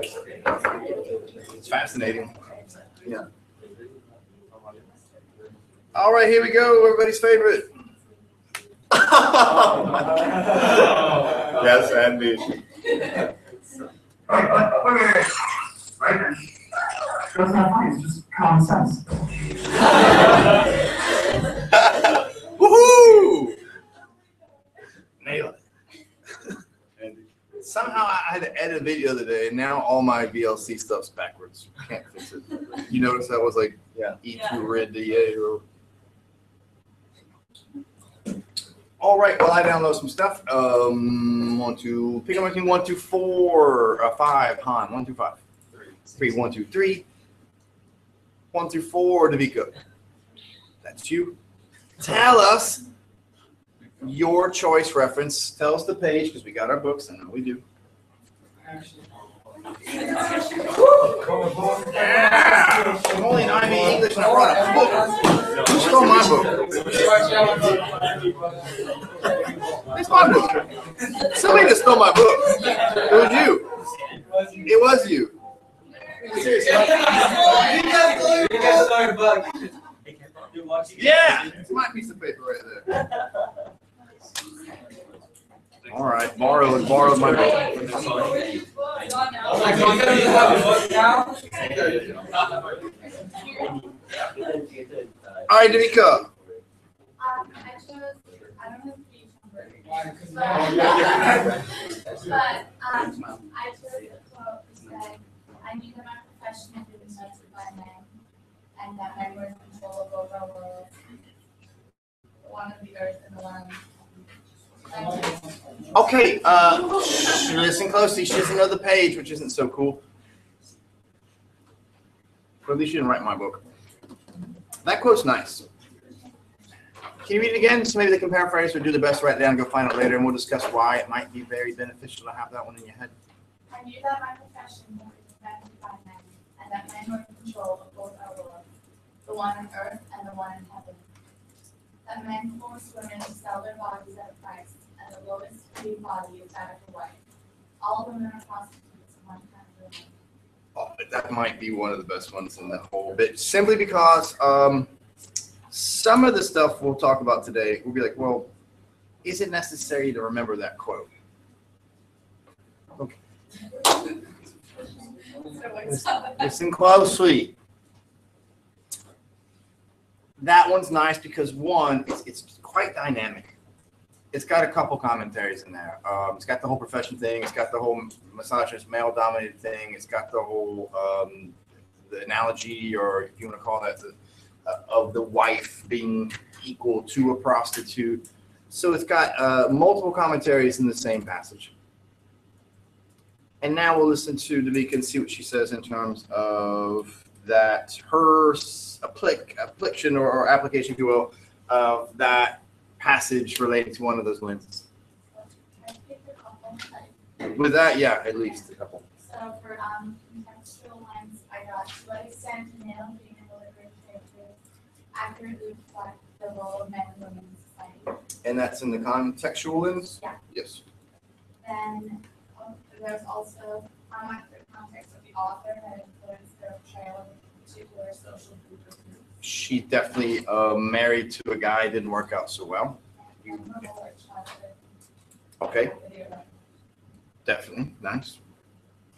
It's fascinating. Yeah. All right, here we go. Everybody's favorite. Yes, Andy. That's not funny, it's just common sense. Woohoo! Nailed it. Somehow I had to edit a video the other day, and now all my VLC stuff's backwards. Can't fix it. You notice that was like E2 red to or. All right, well I download some stuff. Want to pick up my team 1, 2, 4, 5. Han 1, 2, 5. 3, 1, 2, 3. 1 through 4, Davika. That's you. Tell us your choice reference. Tell us the page, because we got our books, and we do. Yeah! I'm only an IB English, and I brought a book. Who stole my book? It's my book. Somebody just stole my book. It was you. It was you. Seriously. Yeah, it's my piece of paper right there. All right, borrowed my book. All right, Davika. I chose, I don't know the page number, but I chose a quote that said, I knew that my profession had been invented by men, and that men were in control of both our worlds, the one of the earth and the one of the Okay, listen closely. She doesn't know the page, which isn't so cool. But at least she didn't write my book. That quote's nice. Can you read it again? So maybe they can paraphrase or do the best, write it down, and go find it later, and we'll discuss why it might be very beneficial to have that one in your head. I knew that my profession had been invented by men, and that men were in control of both our worlds, the one on earth and the one in heaven. That men force women to sell their bodies at a price, and the lowest paid body is that of a wife. All women are prostitutes of one kind of women. Oh, that might be one of the best ones in the whole bit, simply because some of the stuff we'll talk about today, we'll be like, well, is it necessary to remember that quote? Okay. Listen closely. That one's nice because one, it's quite dynamic. It's got a couple commentaries in there. It's got the whole profession thing. It's got the whole misogynist, male-dominated thing. It's got the whole the analogy, or if you want to call that, of the wife being equal to a prostitute. So it's got multiple commentaries in the same passage. And now we'll listen to Davika and see what she says in terms of that her application or application, if you will, of that passage relating to one of those lenses. With that, yeah, at least a couple. So for contextual lens, I got to what extent male and female literary characters accurately reflect the role of men and women in society. And that's in the contextual lens? Yeah. Yes. Then there's also the context of the author that influenced their portrayal of a particular social group or group. She definitely married to a guy, didn't work out so well. Okay. Definitely. Nice.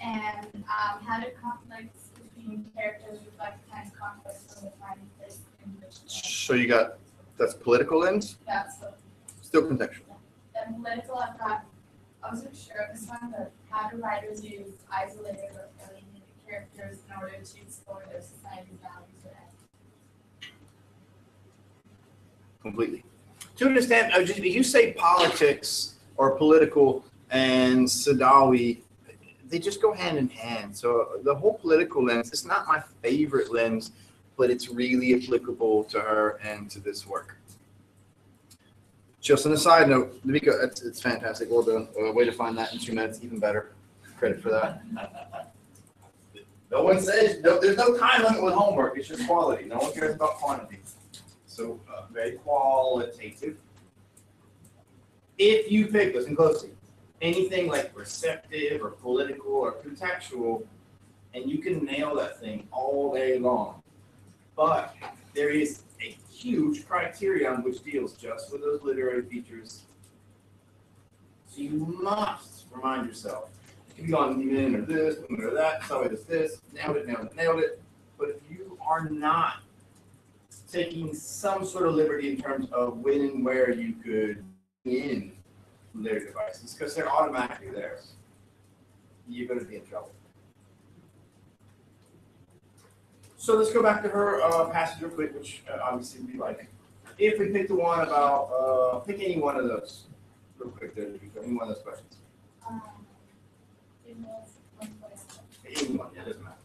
And how do conflicts between characters reflect the kinds of conflicts from the time and place in which So you got, that's political lens? yeah, so Still contextual. then political, I've got, I wasn't sure of this one, but how do writers use isolated or alienated characters in order to explore their society's values or ethics? Completely. To understand, if you say politics or political and Sadawi, they just go hand in hand. So the whole political lens, it's not my favorite lens, but it's really applicable to her and to this work. Just on a side note, Davika, it's fantastic. Well done. Way to find that in 2 minutes, even better. Credit for that. No one says, there's no time limit with homework. It's just quality. No one cares about quantity. So very qualitative. If you pick, listen closely, anything like receptive or political or textual, and you can nail that thing all day long. But there is a huge criterion which deals just with those literary features. So you must remind yourself. You can be on even or this, or that, so it is this, nailed it, nailed it, nailed it. But if you are not taking some sort of liberty in terms of when and where you could in their devices, because they're automatically theirs, you're going to be in trouble. So let's go back to her passage real quick, which obviously would be like, if we pick the one about, pick any one of those real quick, there, any one of those questions. Any one, yeah, it doesn't matter.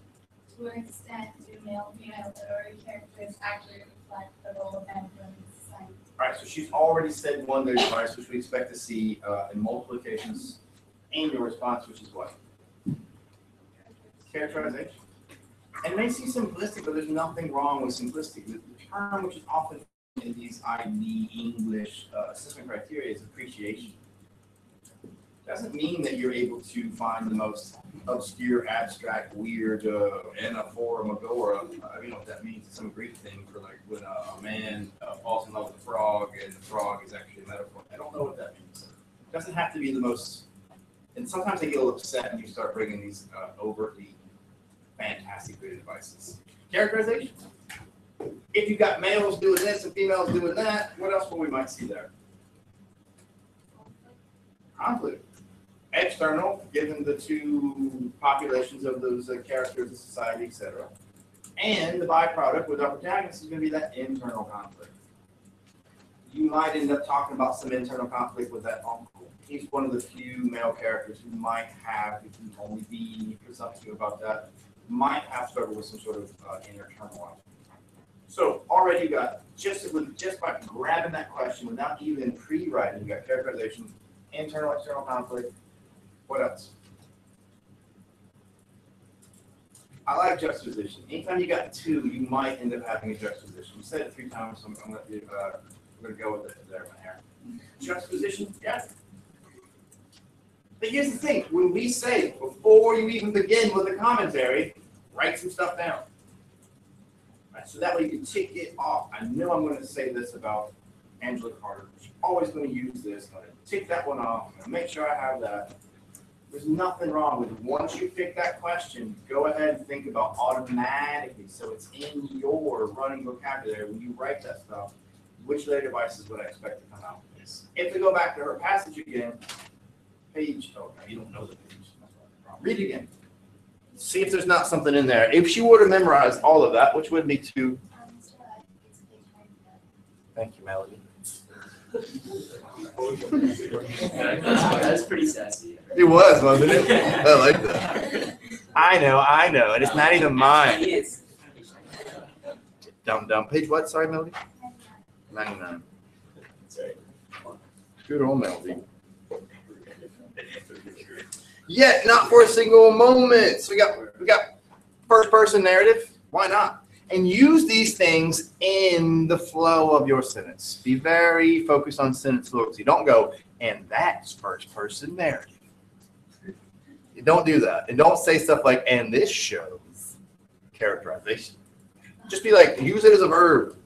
To an extent, do male-female literary characters actually reflect the role of men in society? All right, so she's already said one literary device, which we expect to see in multiple occasions, and your response, which is what? Characterization. And it may seem simplistic, but there's nothing wrong with simplistic. The term which is often in these IB English assessment criteria is appreciation. Doesn't mean that you're able to find the most obscure, abstract, weird anaphora magora. I don't know what that means. It's some Greek thing for like when a man falls in love with a frog and the frog is actually a metaphor. I don't know what that means. It doesn't have to be the most. And sometimes they get a little upset when you start bringing these overtly fantastic creative devices. Characterization. If you've got males doing this and females doing that, what else will we might see there? Conflict. External, given the two populations of those characters in society, etc. And the byproduct with our protagonist is going to be that internal conflict. You might end up talking about some internal conflict with that uncle. He's one of the few male characters who might have, if you only be presumptive about that, might have struggled with some sort of inner turmoil. So already you got, just by grabbing that question without even pre-writing, you got characterization, internal, external conflict. What else? I like juxtaposition. Anytime you got two, you might end up having a juxtaposition. You said it 3 times, so I'm going to go with it there, my hair. Juxtaposition, yeah. But here's the thing. When we say, before you even begin with the commentary, write some stuff down. Right, so that way you can tick it off. I know I'm going to say this about Angela Carter. She's always going to use this. I'm going to tick that one off. I'm going to make sure I have that. There's nothing wrong with it. Once you pick that question, go ahead and think about automatically. So it's in your running vocabulary when you write that stuff. Which later devices would I expect to come out with this? If we go back to her passage again, page, oh, no, you don't know the page. Read it again. See if there's not something in there. If she were to memorize all of that, which would be too. Thank you, Melody. That's pretty sassy. It was, wasn't it? I like that. I know, and it's not even mine. Dumb. Page what? Sorry, Melody? 99. Good old Melody. Yet not for a single moment. So we got first person narrative. Why not? And use these things in the flow of your sentence. Be very focused on sentence fluency. Don't go, and that's first person narrative. You don't do that. And don't say stuff like, and this shows characterization. Just be like, use it as a verb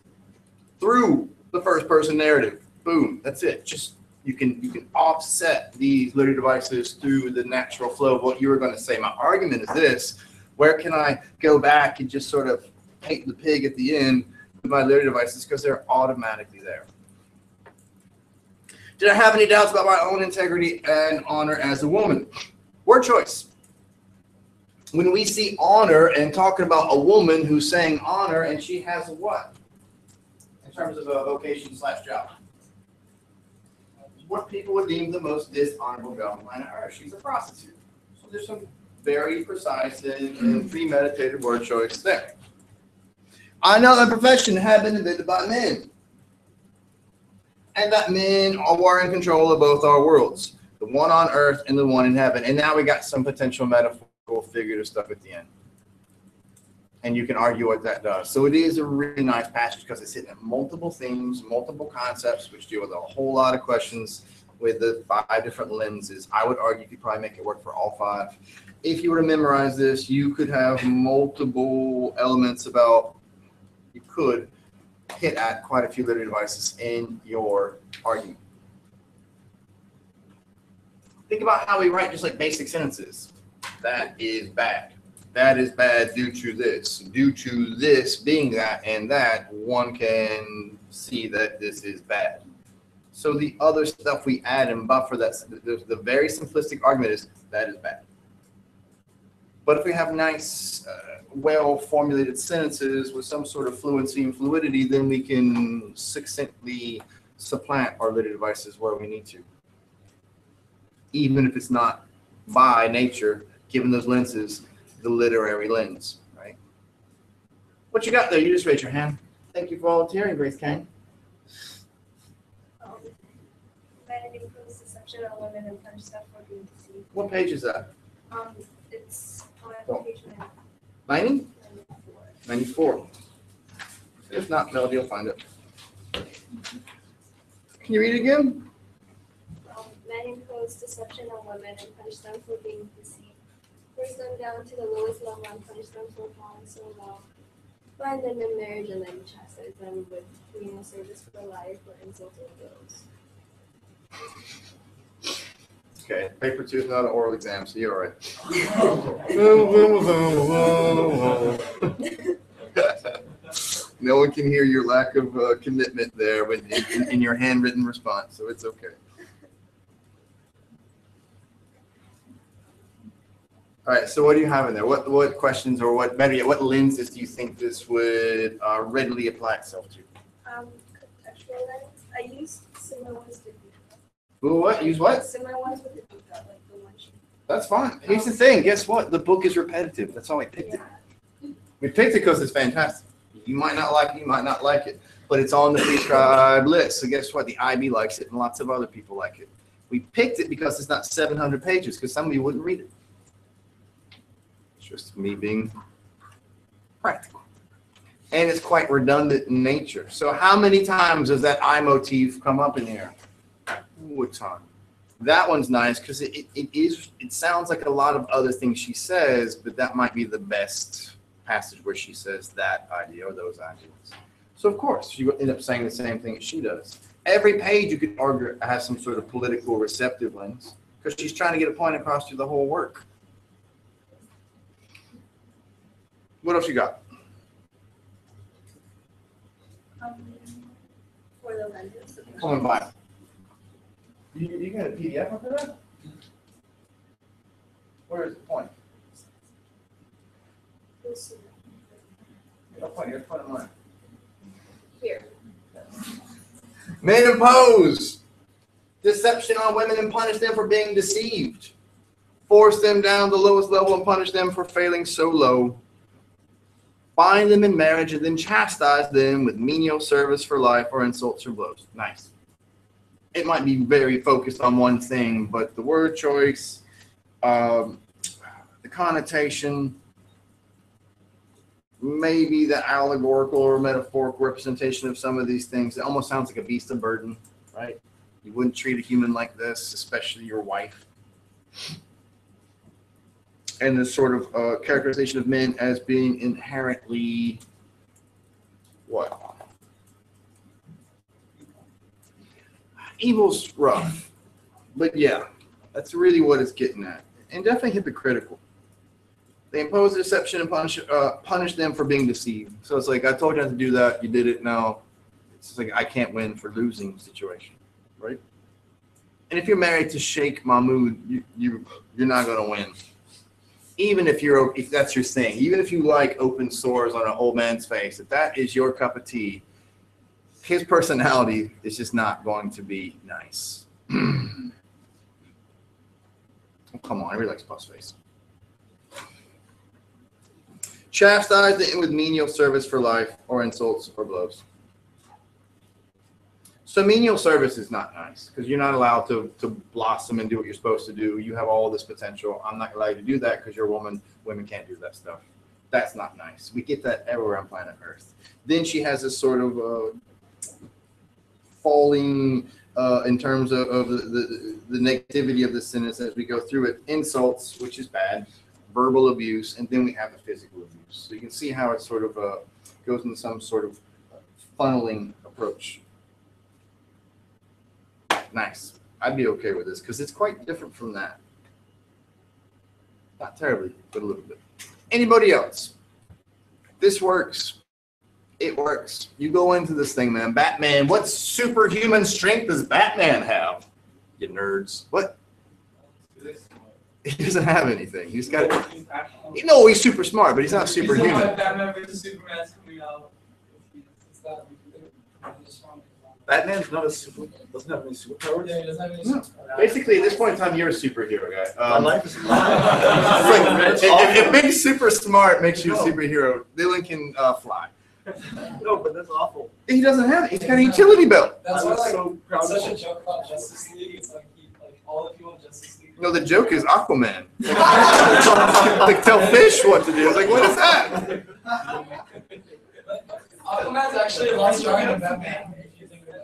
through the first person narrative. Boom. That's it. Just you can offset these literary devices through the natural flow of what you were going to say. My argument is this: where can I go back and just sort of paint the pig at the end with my literary devices because they're automatically there. Did I have any doubts about my own integrity and honor as a woman? Word choice. When we see honor and talking about a woman who's saying honor and she has a what? In terms of a vocation / job. What people would deem the most dishonorable job on planet Earth. She's a prostitute. So there's some very precise and premeditated word choice there. I know that profession had been invented by men, and that men are in control of both our worlds, the one on earth and the one in heaven. And now we got some potential metaphorical figurative stuff at the end. And you can argue what that does. So it is a really nice passage because it's hitting at multiple themes, multiple concepts, which deal with a whole lot of questions with the 5 different lenses. I would argue you could probably make it work for all 5. If you were to memorize this, you could have multiple elements about, you could hit at quite a few literary devices in your argument. Think about how we write just like basic sentences. That is bad. That is bad due to this. Due to this being that and that, one can see that this is bad. So the other stuff we add and buffer, that's the very simplistic argument is that is bad. But if we have nice, well-formulated sentences with some sort of fluency and fluidity, then we can succinctly supplant our literary devices where we need to. Even if it's not by nature, given those lenses, the literary lens, right? What you got there? You just raised your hand. Thank you for volunteering, Grace Kane. Men includes deception on women and punish them for being deceived. What page is that? It's on page 90? 94. 94. If not, Melody will find it. Can you read it again? Men impose deception on women and punish them for being deceived. Force them down to the lowest level and punish them for falling so low. Bind them in marriage and then chastise them with communal service for life or insulting bills. Okay, paper 2 is not an oral exam, so you're all right. No one can hear your lack of commitment there in your handwritten response, so it's okay. All right, so what do you have in there? What questions or better yet, what lenses do you think this would readily apply itself to? Contextual lens. I used similar ones to do that. Ooh, what? Use what? Similar ones with the do that, like the one she. That's fine. Here's the thing. Guess what? The book is repetitive. That's why I picked it. We picked it because it's fantastic. You might not like it, you might not like it, but it's on the prescribed list. So guess what? The IB likes it and lots of other people like it. We picked it because it's not 700 pages because somebody wouldn't read it. It's just me being practical. And it's quite redundant in nature. So how many times does that I motif come up in here? Ooh, a ton. That one's nice because it sounds like a lot of other things she says, but that might be the best passage where she says that idea or those ideas. So of course, you end up saying the same thing as she does. Every page you could argue has some sort of political receptive lens because she's trying to get a point across through the whole work. What else you got? For the lenses. Come on by. You got a PDF of that? Where is the point? No point. Here's point of mine. Here. Men impose deception on women and punish them for being deceived. Force them down to the lowest level and punish them for failing so low. Bind them in marriage and then chastise them with menial service for life or insults or blows. Nice. It might be very focused on one thing, but the word choice, the connotation, maybe the allegorical or metaphorical representation of some of these things. It almost sounds like a beast of burden, right? You wouldn't treat a human like this, especially your wife. And this sort of characterization of men as being inherently what? Evil's rough, but yeah, that's really what it's getting at, and definitely hypocritical. They impose deception and punish them for being deceived. So it's like, I told you not to do that, you did it, now it's like I can't win for losing situation, right? And if you're married to Sheikh Mahmoud, you're not going to win. Even if that's your thing, even if you like open sores on an old man's face, if that is your cup of tea, his personality is just not going to be nice. Oh, come on, everybody likes puss face. Chastise them with menial service for life or insults or blows. So menial service is not nice because you're not allowed to blossom and do what you're supposed to do. You have all this potential. I'm not allowed you to do that because you're a woman. Women can't do that stuff. That's not nice. We get that everywhere on planet Earth. Then she has this sort of falling in terms of the negativity of the sentence as we go through it. Insults, which is bad, verbal abuse, and then we have the physical abuse. So you can see how it sort of goes into some sort of funneling approach. Nice. I'd be okay with this because it's quite different from that. Not terribly, but a little bit. Anybody else? This works. It works. You go into this thing, man. Batman, what superhuman strength does Batman have? You nerds. What? He doesn't have anything. He's got. No, he's super smart, but he's not superhuman. Batman versus Superman's coming out. It's that. Batman's not a super. Doesn't have any superpowers. Yeah, he doesn't have any No. superpowers. Basically, at this point in time, you're a superhero guy. My life is. It's like, if being super smart makes you a superhero, Dylan can fly. No, but that's awful. He doesn't have it. He's got a utility belt. That's I why, was like, so proud it's of such a him. joke about Justice League. It's like all the people in Justice League. No, the joke is Aquaman. Like tell fish what to do. It's like, what is that? Aquaman's actually a lot stronger than Batman. If you think about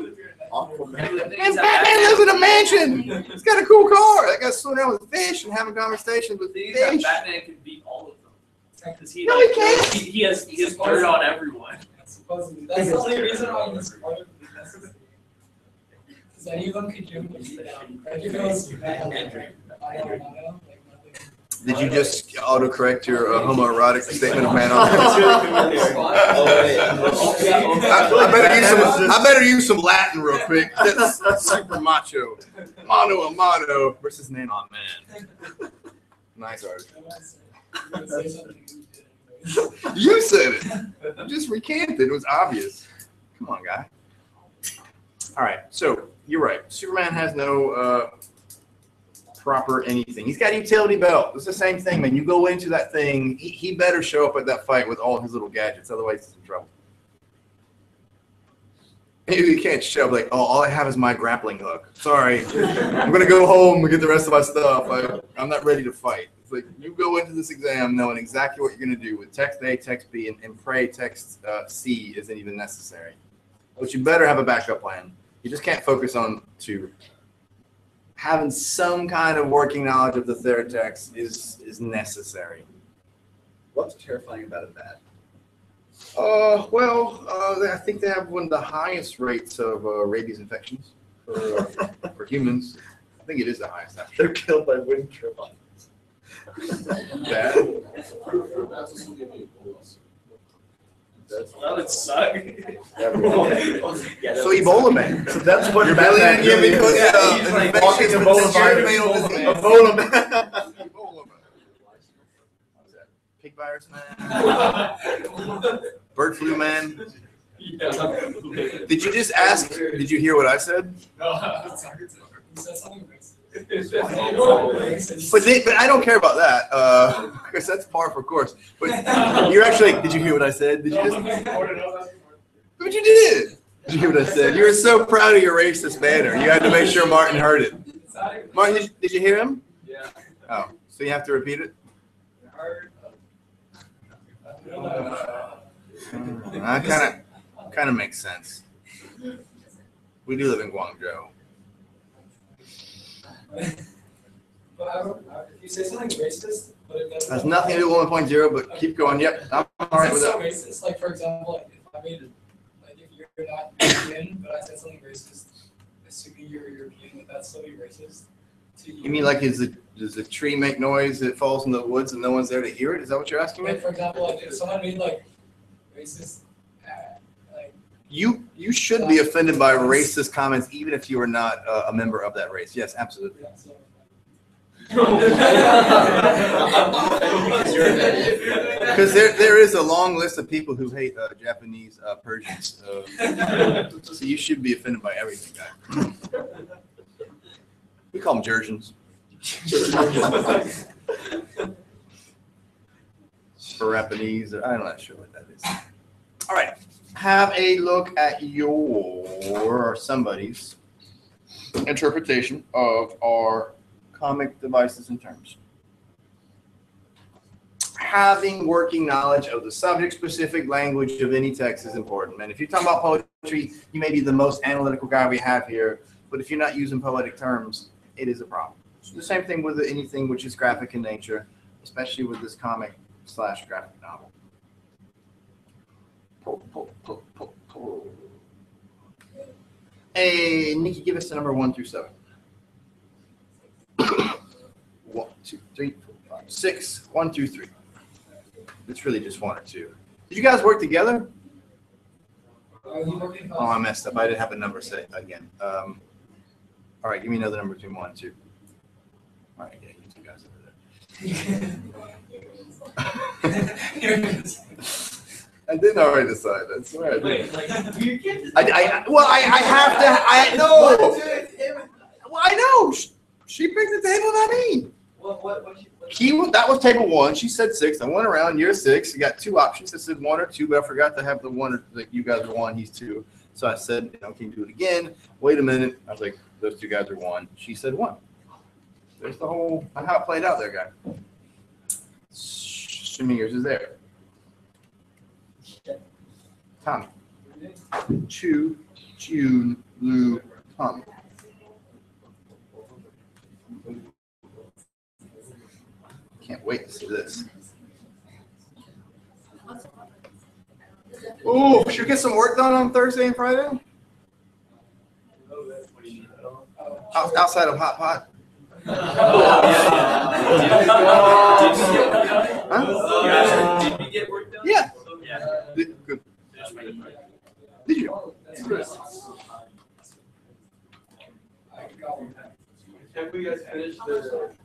it. Aquaman. Man, Batman lives in a mansion. He's got a cool car. That guy's swimming out with fish and having conversations with The thing is that fish. Batman can beat all of them. Because he, No, like, he can't. he has dirt on everyone. Supposedly. That's the only reason why he's part of the Justice League. Because any of them could do it. Like if it was Batman, I don't know, like nothing. Did you just autocorrect your homoerotic statement of man on? I better use some Latin real quick. That's super macho. Mano a mano versus man on man. Nice art. You said it. You just recanted. It was obvious. Come on, guy. All right. So you're right. Superman has no proper anything. He's got a utility belt. It's the same thing, man. You go into that thing, he better show up at that fight with all his little gadgets. Otherwise, he's in trouble. You can't show up like, oh, all I have is my grappling hook. Sorry. I'm going to go home and get the rest of my stuff. I'm not ready to fight. It's like you go into this exam knowing exactly what you're going to do with text A, text B, and pray text C isn't even necessary. But you better have a backup plan. You just can't focus on two. Having some kind of working knowledge of the third text is necessary. What's terrifying about it that? I think they have one of the highest rates of rabies infections for humans. I think it is the highest, actually. They're killed by wind turbines. Bad. That would suck. So Ebola man. So that's what You're Batman really really because is. like Walking Ebola virus. Ebola man. Ebola man. What's that? Pig virus man. Bird flu man. Did you just ask? Did you hear what I said? He said something racist. But I don't care about that because that's par for course. But you're actually. Did you hear what I said? Did you just? But you did. Did you hear what I said? You were so proud of your racist manner. You had to make sure Martin heard it. Martin, did you hear him? Yeah. Oh, so you have to repeat it. That kind of makes sense. We do live in Guangzhou. But if you say something racist, but it doesn't. Has nothing to do with 1.0, but keep going. Yep, I'm all right with It's so that. racist. Like for example, like if I made like if you're not European, but I said something racist, assuming you're European, would that still be racist to you? You mean like does a tree make noise that falls in the woods and no one's there to hear it? Is that what you're asking me? Like for example, like if someone made like racist, like You should be offended by racist comments even if you are not a member of that race. Yes, absolutely. yeah, so. Because there is a long list of people who hate Japanese Persians. So you should be offended by everything, guy. We call them Georgians. For Japanese, I'm not sure what that is. All right, have a look at your somebody's interpretation of our comic devices and terms. Having working knowledge of the subject-specific language of any text is important, man. If you're talking about poetry, poetry, you may be the most analytical guy we have here, but if you're not using poetic terms, it is a problem. So the same thing with anything which is graphic in nature, especially with this comic/graphic novel. Pull. Hey, Nikki, give us the number 1 through 7. 1, 2, 3, 4, 5, 6. 1 through 3. It's really just 1 or 2. Did you guys work together? Oh, I messed up. I didn't have a number set again. All right, give me another number between 1 and 2. All right, yeah, you two guys over there. I didn't already decide. That's all right. Wait, like, you can't just. I have to. I know. Well, I know. She picked the table, not me. That was table 1. She said 6. I went around. You're 6. You got 2 options. I said 1 or 2, but I forgot to have the 1 that you guys are 1. He's 2. So I said, can you do it again? Wait a minute. I was like, those 2 guys are 1. She said 1. There's the whole how it played out there, guy. Assuming yours is there. Tommy. June, Lou, Tommy. Can't wait to see this. Ooh, should we get some work done on Thursday and Friday? Outside of Hot Pot? Did you get work done? Yeah. Yeah. Good. Did you? Have we guys finished the?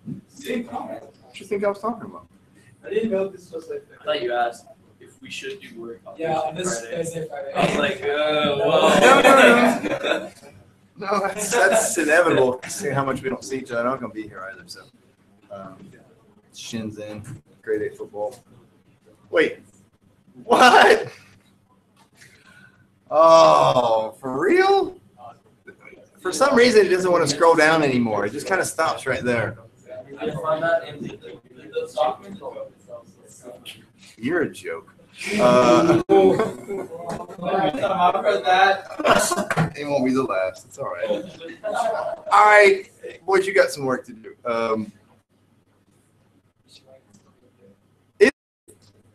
What do you think I was talking about? I didn't know this was like. I thought you asked if we should do work on Yeah, on this Friday. Thursday, Friday. I was like, well. No. No, that's inevitable. Seeing how much we don't see each other, I'm not gonna be here either. So, shins in, grade 8 football. Wait, what? Oh, for real? For some reason, it doesn't want to scroll down anymore. It just kind of stops right there. I find that in the document. You're a joke. I've heard that. It won't be the last. It's all right. All right, boys, you got some work to do.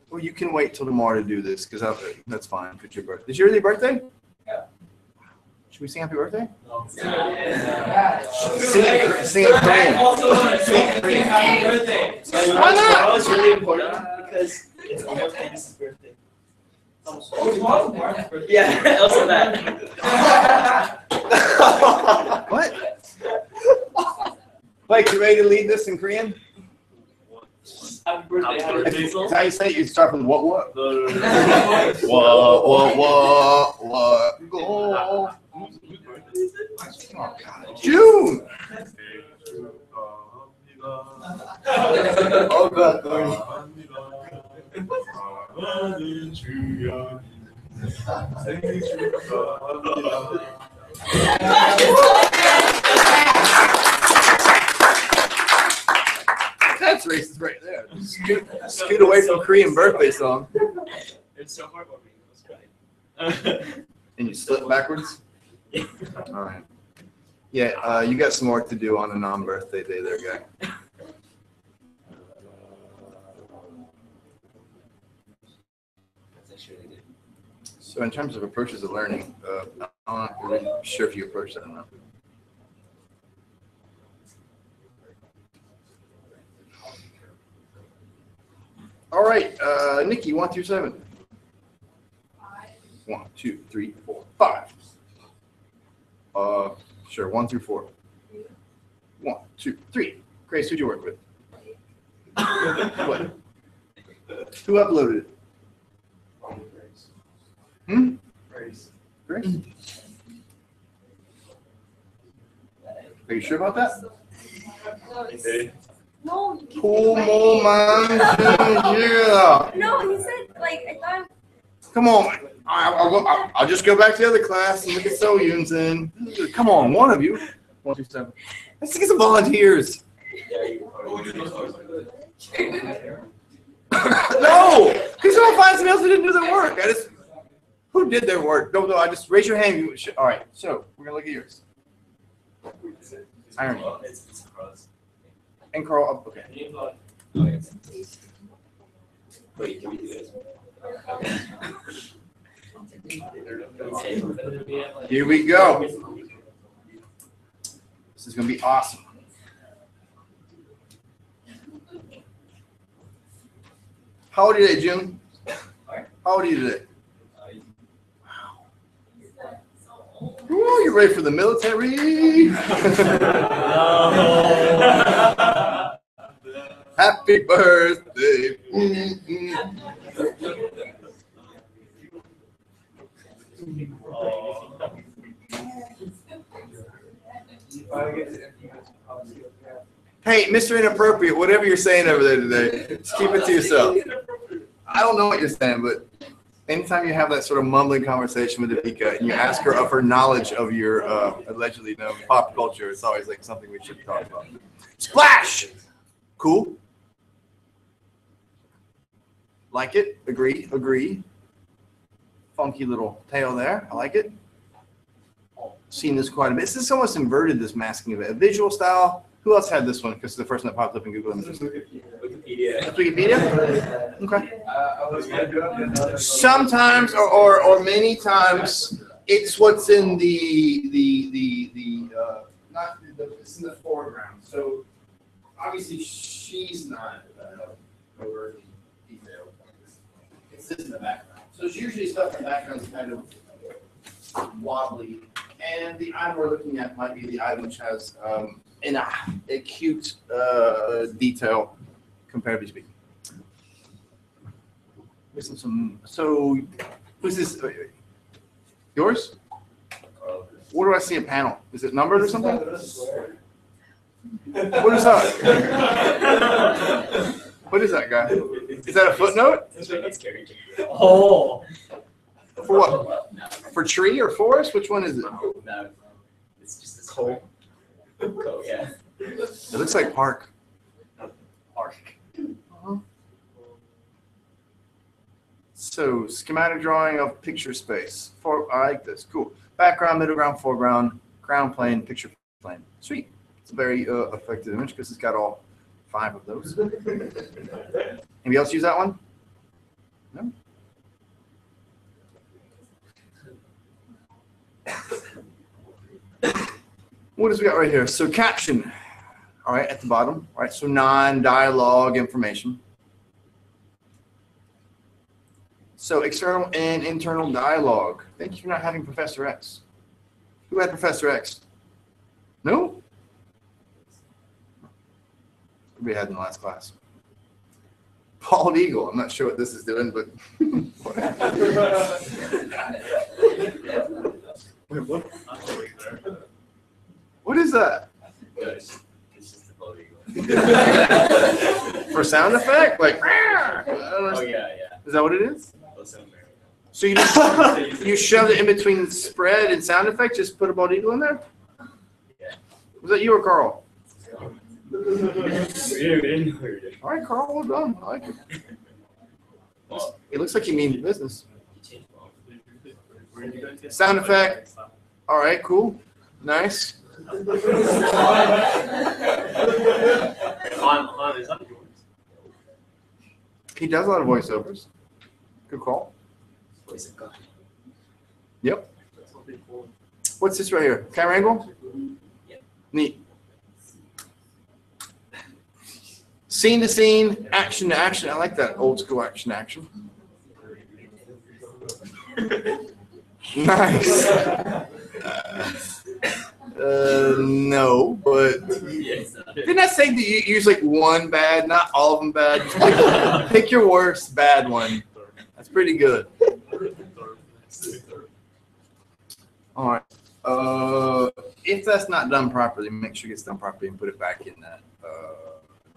Well, you can wait till tomorrow to do this because that's fine. It's your birthday. Is your early birthday? Yeah. Should we sing happy birthday? Yeah. Sing it Korean. Also want to sing happy birthday. Why not? It's really important because it's almost Dennis's birthday. Oh, tomorrow's Mark's birthday. Yeah, also that. What? Blake, you ready to lead this in Korean? Happy birthday, That's how you say it. You start with what? What? Go. Oh, God. June. Oh, God. That's racist right there. Scoot away from Korean birthday song. It's so heartwarming. That's right. And you slip backwards? All right. Yeah, you got some work to do on a non-birthday day there, guy. So in terms of approaches of learning, I'm not really sure if you approach that or not. All right, Nikki, 1 through 7. 1, 2, 3, 4, 5. Sure, 1 through 4. 1, 2, 3. Grace, who'd you work with? What? Who uploaded it? Grace. Grace? Are you sure about that? No, Cool, man. Yeah. no, he said like I thought. Come on. I'll just go back to the other class and look at Soyun's and come on, one of you. 1 through 7. Let's get some volunteers. No, because someone finds somebody else who didn't do their work. Who did their work? No, I just raise your hand. All right, so we're gonna look at yours. Irony. It's across. And Carl, okay. Wait, can we do this? Here we go. This is gonna be awesome. How old are you today, June? How old are you today? Ooh, you ready for the military? Happy birthday. Hey, Mr. Inappropriate, whatever you're saying over there today, just keep it to yourself. I don't know what you're saying, but anytime you have that sort of mumbling conversation with Anika and you ask her of her knowledge of your allegedly known pop culture, it's always like something we should talk about. Splash! Cool. Like it. Agree. Funky little tail there. I like it. Seen this quite a bit. This is almost inverted, this masking of it. A visual style. Who else had this one? Because it's the first one that popped up in Google Images. Wikipedia. That's Wikipedia? Okay. Sometimes or many times it's what's in it's in the foreground. So obviously she's not overtly detailed. It's this in the background. So it's usually stuff in the background is kind of wobbly. And the item we're looking at might be the item which has a cute detail, comparatively speaking. So, who's this? Yours? Where do I see a panel? Is it numbered or something? What is that? What is that guy? Is that a footnote? Oh. For what? For tree or forest? Which one is it? No, it's just this coal. Coal, yeah. It looks like park. Park. So, schematic drawing of picture space. I like this. Cool. Background, middle ground, foreground, ground plane, picture plane. Sweet. It's a very effective image because it's got all 5 of those. Anybody else use that one? No? What does we got right here? So caption, all right, at the bottom, all right, so non-dialogue information. So external and internal dialogue. Thank you for not having Professor X. Who had Professor X? No? We had in the last class. Bald eagle. I'm not sure what this is doing, but. Wait, what? What is that? It's just the bald eagle. For sound effect? Like, I don't know. Oh, yeah. Is that what it is? Also American. So you just you shoved it in between spread and sound effect, just put a bald eagle in there? Yeah. Was that you or Carl? We didn't know it. All right, Carl, well done. I like it. Well, It looks like you mean business. you changed it. Sound effect. All right, cool. Nice. On, is that yours? He does a lot of voiceovers. Good call. Voice of God. Yep. What's this right here? Camera angle? Yep. Neat. Scene to scene, action to action. I like that old school action. Nice. No, but Yes. didn't I say that you use like one bad, not all of them bad? Just pick your worst bad one. That's pretty good. All right. If that's not done properly, make sure it gets done properly and put it back in that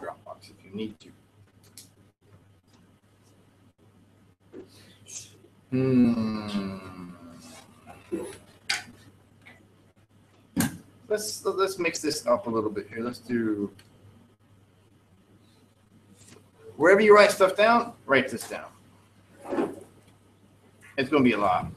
Dropbox if you need to. Let's mix this up a little bit here. Let's do wherever you write stuff down, write this down. It's going to be a lot.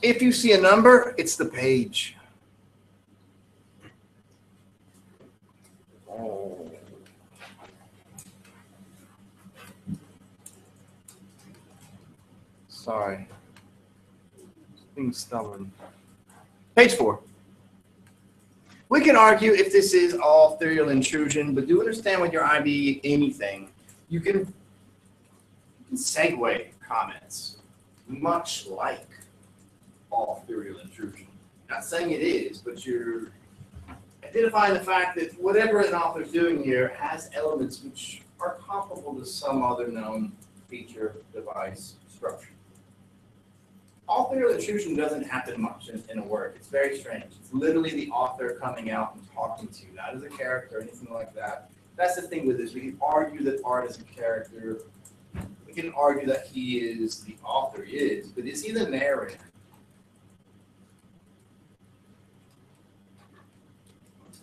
If you see a number, it's the page. Oh. Sorry. Being stubborn. Page 4. We can argue if this is authorial intrusion, but do understand when you're IB anything, you can segue comments, much like authorial intrusion. Not saying it is, but you're identifying the fact that whatever an author's doing here has elements which are comparable to some other known feature, device, structure. Authorial intrusion doesn't happen much in a work. It's very strange. It's literally the author coming out and talking to you, not as a character or anything like that. That's the thing with this. We can argue that art is a character. We can argue that he is the author, he is, but is he the narrator?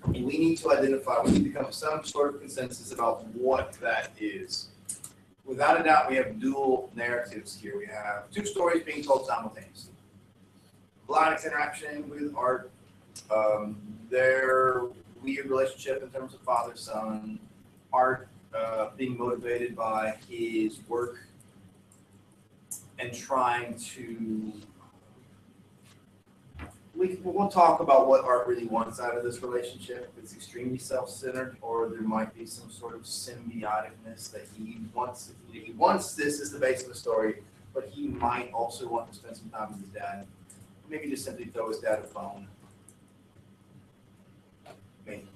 And we need to identify, we need to come to some sort of consensus about what that is. Without a doubt, we have dual narratives here. We have two stories being told simultaneously. Blindix interaction with art, their weird relationship in terms of father-son, art being motivated by his work and trying to, we'll talk about what art really wants out of this relationship. It's extremely self-centered, or there might be some sort of symbioticness that he wants this as the base of the story, but he might also want to spend some time with his dad. Maybe just simply throw his dad a phone. Maybe.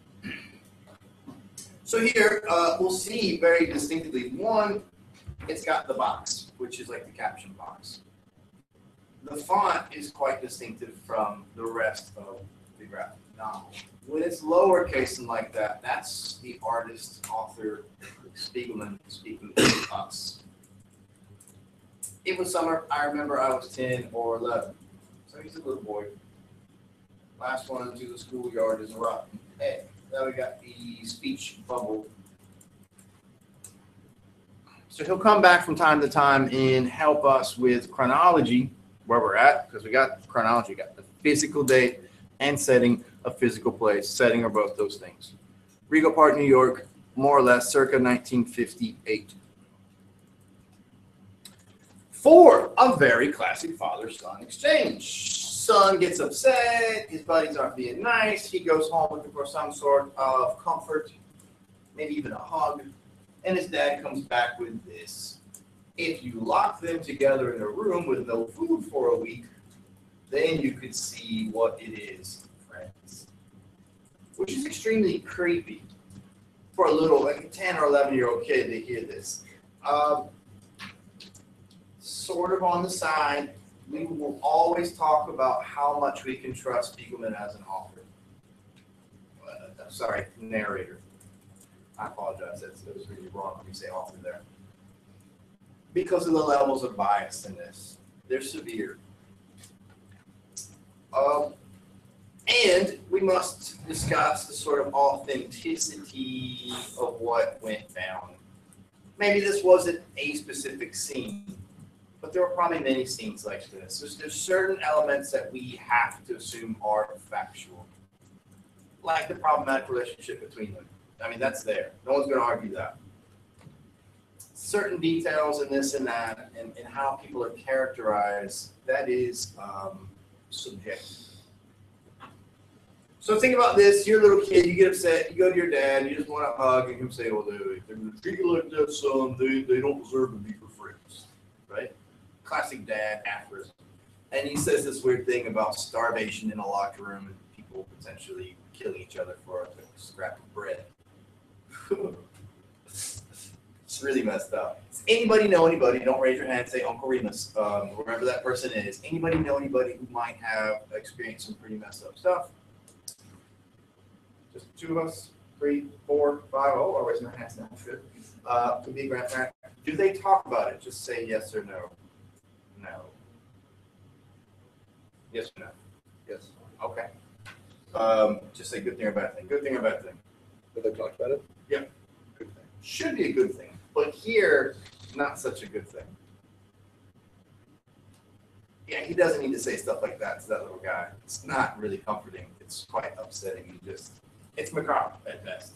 So here, we'll see very distinctively, one, it's got the box, which is like the caption box. The font is quite distinctive from the rest of the graphic novel. When it's lowercase and like that, that's the artist, author, Spiegelman speaking to us. It was summer. I remember I was 10 or 11. So he's a little boy. Last one into the schoolyard is rotten. Hey, now we got the speech bubble. So he'll come back from time to time and help us with chronology, where we're at, because we got chronology, got the physical date and setting, a physical place. Setting are both those things. Rego Park, New York, more or less circa 1958. For a very classic father-son exchange. Son gets upset, his buddies aren't being nice, he goes home looking for some sort of comfort, maybe even a hug, and his dad comes back with this. If you lock them together in a room with no food for a week, then you could see what it is, friends. Which is extremely creepy for a little, like a 10 or 11-year-old kid to hear this. Sort of on the side, we will always talk about how much we can trust Spiegelman as an author. Narrator. I apologize, that was really wrong when you say author there. Because of the levels of bias in this. They're severe. And we must discuss the sort of authenticity of what went down. Maybe this wasn't a specific scene, but there were probably many scenes like this. There's certain elements that we have to assume are factual. Like the problematic relationship between them. I mean, that's there. No one's going to argue that. Certain details in this and that, and how people are characterized, that is subjective. So think about this, you're a little kid, you get upset, you go to your dad, you just want to hug, and him say, well, if they're going to treat you like that, son, they don't deserve to be your friends, right? Classic dad aphorism. And he says this weird thing about starvation in a locker room and people potentially killing each other for a scrap of bread. It's really messed up. Does anybody know anybody? Don't raise your hand and say Uncle Remus, wherever that person is. Anybody know anybody who might have experienced some pretty messed up stuff? Just two of us, 3, 4, 5. Oh, I'll raise my hands now. Good. Could be a grandparent. Do they talk about it? Just say yes or no. No. Yes or no? Yes. Okay. Just say good thing or bad thing. Good thing or bad thing. But they talked about it? Yeah. Good thing. Should be a good thing. But here, not such a good thing. Yeah, he doesn't need to say stuff like that to that little guy. It's not really comforting. It's quite upsetting. It's macabre at best.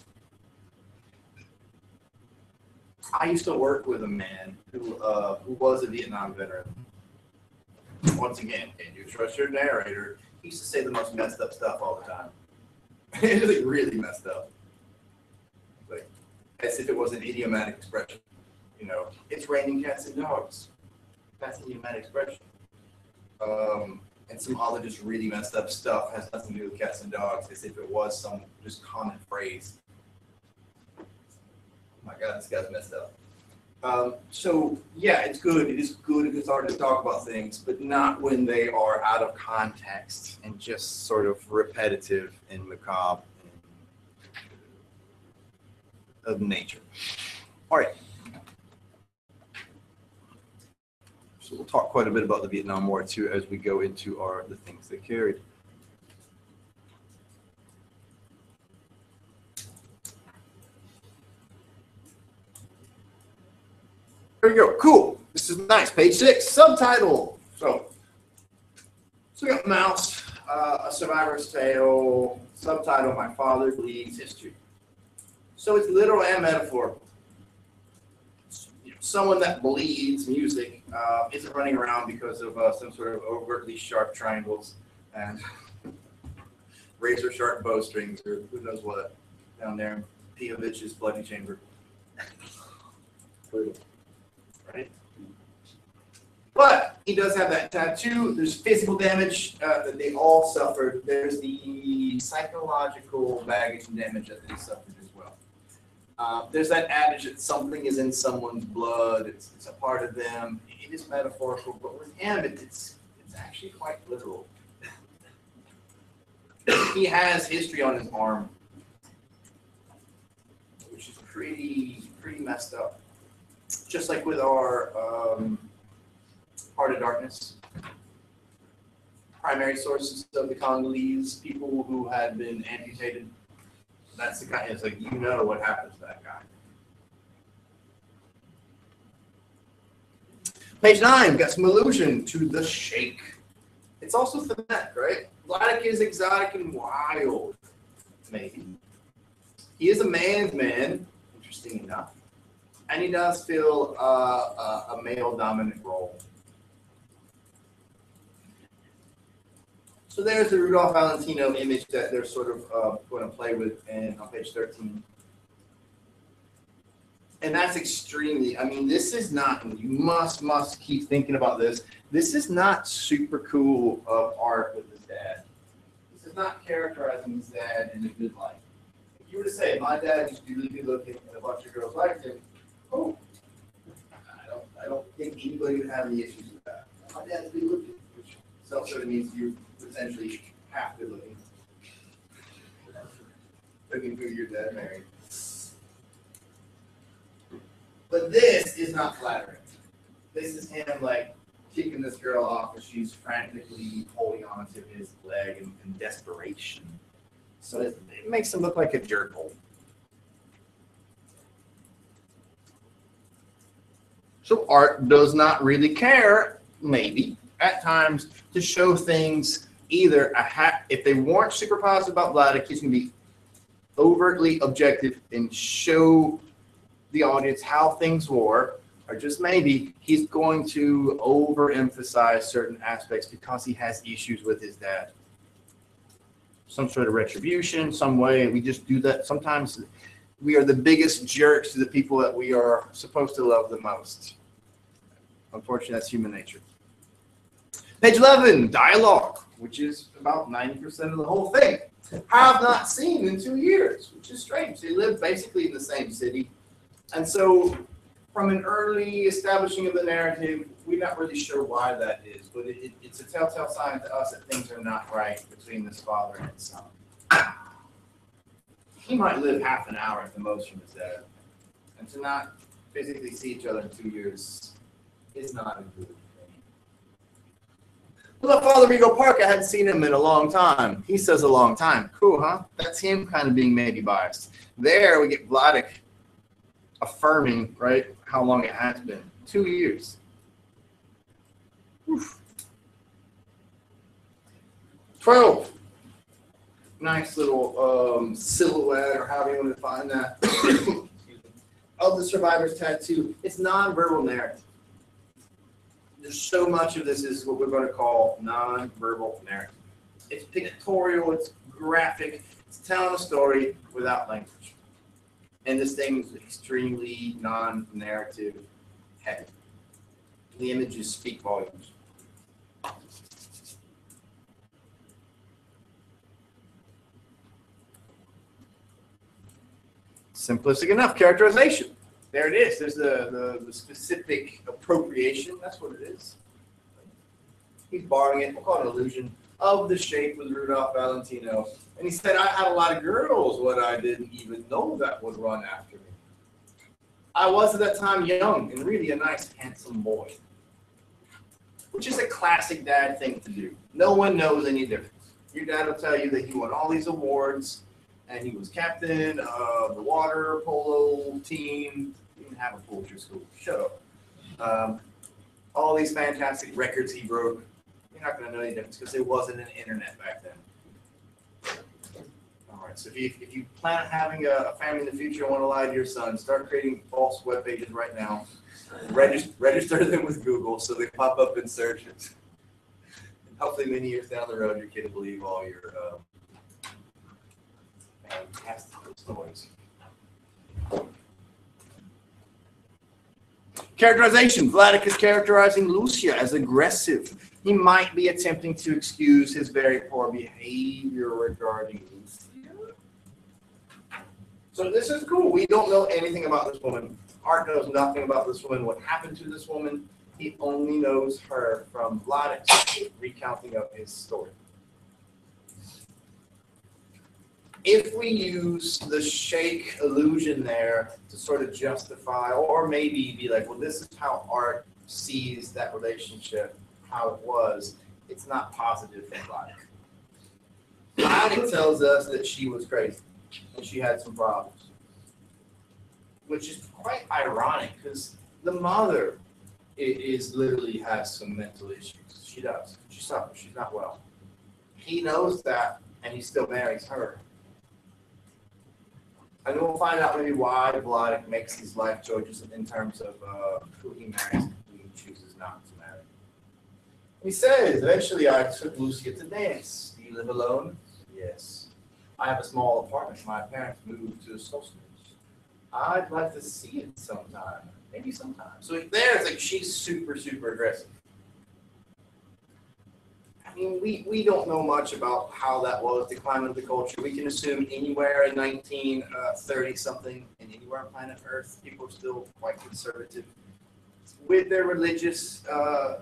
I used to work with a man who was a Vietnam veteran. Once again, can you trust your narrator? He used to say the most messed up stuff all the time. It was like really messed up. Like, as if it was an idiomatic expression. You know, it's raining cats and dogs. That's an idiomatic expression. And some other just really messed up stuff has nothing to do with cats and dogs, as if it was some just common phrase. Oh my God, this guy's messed up. So yeah, it's good. It is good if it's hard to talk about things, but not when they are out of context and just sort of repetitive and macabre and of nature. All right. So we'll talk quite a bit about the Vietnam War too as we go into the things they carried. There you go. Cool. This is nice. Page 6, subtitle. So we got Mouse, A Survivor's Tale, subtitle, My Father Bleeds History. So it's literal and metaphorical. Someone that bleeds music isn't running around because of some sort of overtly sharp triangles and razor sharp bowstrings or who knows what down there in Piovich's bloody chamber. Right? But he does have that tattoo. There's physical damage that they all suffered. There's the psychological baggage and damage that they suffered as well. There's that adage that something is in someone's blood. It's a part of them. It is metaphorical, but with him, it's actually quite literal. He has history on his arm, which is pretty messed up. Just like with our Heart of Darkness, primary sources of the Congolese, people who had been amputated. That's the guy. It's like, you know what happens to that guy. Page 9, we've got some allusion to the Sheikh. It's also thematic, right? Vladek is exotic and wild, maybe. He is a man's man, interesting enough. And he does fill a male-dominant role. So there's the Rudolph Valentino image that they're sort of going to play with on page 13. And that's extremely, I mean, this is not, you must keep thinking about this. This is not super cool of art with his dad. This is not characterizing his dad in a good light. If you were to say, my dad used to be really good looking and a bunch of girls liked him, oh, I don't think anybody would have any issues with that. My dad's good looking, which sort of means you potentially half good looking. Looking who your dad married. But this is not flattering. This is him like kicking this girl off as she's frantically holding on to his leg in desperation. So it makes him look like a jerkhole. So art does not really care, maybe, at times, to show things either if they weren't super positive about Vladek, he's going to be overtly objective and show the audience how things were, or just maybe he's going to overemphasize certain aspects because he has issues with his dad. Some sort of retribution, some way. We just do that. Sometimes we are the biggest jerks to the people that we are supposed to love the most. Unfortunately, that's human nature. Page 11, dialogue, which is about 90% of the whole thing. Have not seen in 2 years, which is strange. They live basically in the same city. And so from an early establishing of the narrative, we're not really sure why that is, but it's a telltale sign to us that things are not right between this father and his son. He might live half an hour at the most from his dad. And to not physically see each other in 2 years is not a good thing. Well, Father Rigo Park, I hadn't seen him in a long time. He says a long time. Cool, huh? That's him kind of being maybe biased. There we get Vladek affirming, right, how long it has been. 2 years. Oof. 12. Nice little silhouette, or however you want to define that, of the survivor's tattoo. It's nonverbal narrative. There's so much of this is what we're going to call nonverbal narrative. It's pictorial, it's graphic, it's telling a story without language. And this thing is extremely non-narrative heavy. The images speak volumes. Simplistic enough characterization. There it is. There's the specific appropriation. That's what it is. He's borrowing it. We'll call it an illusion of the shape with Rudolph Valentino. And he said, I had a lot of girls, what I didn't even know that would run after me. I was at that time young and really a nice, handsome boy. Which is a classic dad thing to do. No one knows any difference. Your dad will tell you that he won all these awards and he was captain of the water polo team. He didn't have a pool at your school. Shut up. All these fantastic records he broke. You're not going to know any difference because there wasn't an internet back then. All right, so if you plan on having a family in the future and want to lie to your son, start creating false web pages right now. Register them with Google so they pop up in searches. And hopefully many years down the road, your kid will believe all your fantastic stories. Characterization. Vladik is characterizing Lucia as aggressive. He might be attempting to excuse his very poor behavior regarding Lucia. So this is cool. We don't know anything about this woman. Art knows nothing about this woman, what happened to this woman. He only knows her from Vladik's recounting of his story. If we use the shake illusion there to sort of justify, or maybe be like, well, this is how art sees that relationship, how it was, it's not positive for Vladik. Vladik tells us that she was crazy and she had some problems, which is quite ironic because the mother is literally has some mental issues. She does. She suffers. She's not well. He knows that, and he still marries her. And we'll find out maybe why Vladik makes these life choices in terms of who he marries and who he chooses not to marry. He says, eventually I took Lucia to dance. Do you live alone? Yes. I have a small apartment. My parents moved to Sosnitz. I'd like to see it sometime. Maybe sometime. So there, it's like she's super, super aggressive. I mean, we don't know much about how that was, the climate of the culture. We can assume anywhere in 1930-something and anywhere on planet Earth, people are still quite conservative. With their religious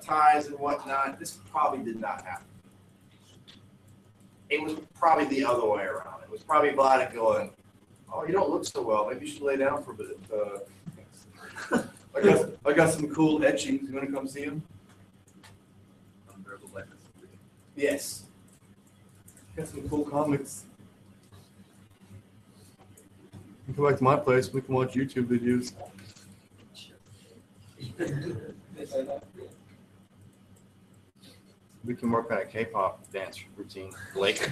ties and whatnot, this probably did not happen. It was probably the other way around. It was probably Vladik going, oh, you don't look so well. Maybe you should lay down for a bit. I got some cool etchings. You want to come see them? Yes. Got some cool comics. You come back to my place. We can watch YouTube videos. We can work on a K-pop dance routine. Blake,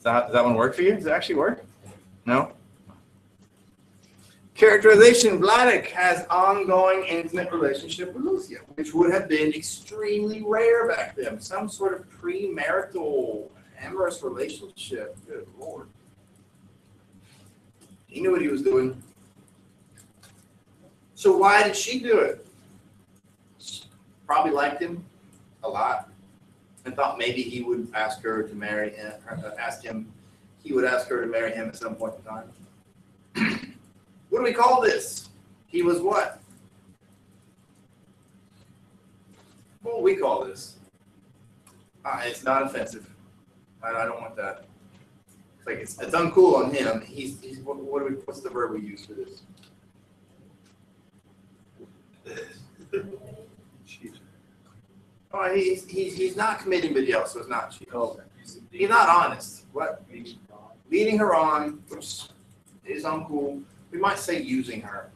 does that one work for you? Does it actually work? No? Characterization. Vladik has ongoing intimate relationship with Lucia, which would have been extremely rare back then. Some sort of premarital, amorous relationship. Good Lord. He knew what he was doing. So why did she do it? She probably liked him a lot and thought maybe he would ask her to marry him, he would ask her to marry him at some point in time. What do we call this? He was what? What do we call this? It's not offensive. I don't want that. It's like it's uncool on him. What's the verb we use for this? Oh, he's not committing video, so it's not cheating. Okay. He's not honest. What? Leading her on, which is uncool. We might say using her.